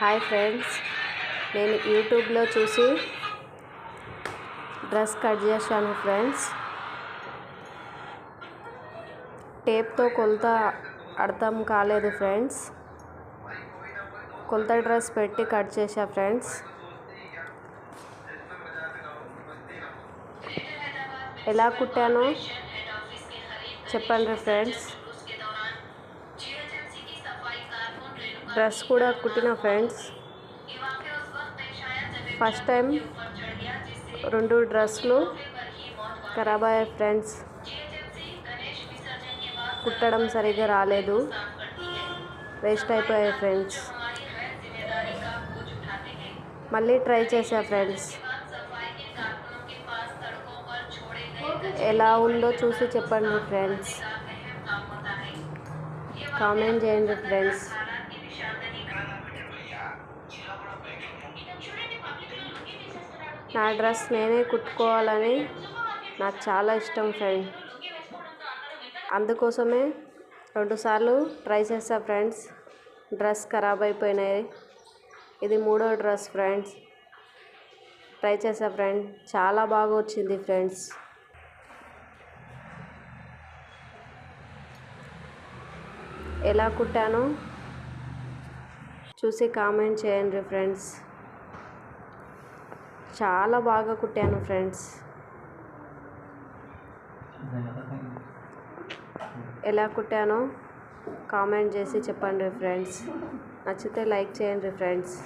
Hi friends, నేను యూట్యూబ్లో చూసి డ్రెస్ కట్ చేశాను ఫ్రెండ్స్. టేప్తో కొలత అర్థం కాలేదు ఫ్రెండ్స్. కొలత డ్రెస్ పెట్టి కట్ చేశా ఫ్రెండ్స్. ఎలా కుట్టానో చెప్పండి ఫ్రెండ్స్. డ్రెస్ కూడా కుట్టిన ఫ్రెండ్స్. ఫస్ట్ టైం 2 డ్రెస్సులు ఖరాబ్ అయ్యాయి ఫ్రెండ్స్. కుట్టడం సరిగ్గా రాలేదు, వేస్ట్ అయిపోయాయి ఫ్రెండ్స్. మళ్ళీ ట్రై చేశా ఫ్రెండ్స్. ఎలా ఉందో చూసి చెప్పండి ఫ్రెండ్స్. కామెంట్ చేయండి ఫ్రెండ్స్. నా డ్రెస్ నేనే కుట్టుకోవాలని నాకు చాలా ఇష్టం ఫ్రెండ్. అందుకోసమే 2 సార్లు ట్రై చేశా ఫ్రెండ్స్. డ్రెస్ ఖరాబ్ అయిపోయినాయి. ఇది 3వ డ్రెస్ ఫ్రెండ్స్. ట్రై చేశా ఫ్రెండ్, చాలా బాగా వచ్చింది ఫ్రెండ్స్. ఎలా కుట్టానో చూసి కామెంట్ చేయండి ఫ్రెండ్స్. చాలా బాగా కుట్టాను ఫ్రెండ్స్. ఎలా కుట్టానో కామెంట్ చేసి చెప్పండి ఫ్రెండ్స్. నచ్చితే లైక్ చేయండి ఫ్రెండ్స్.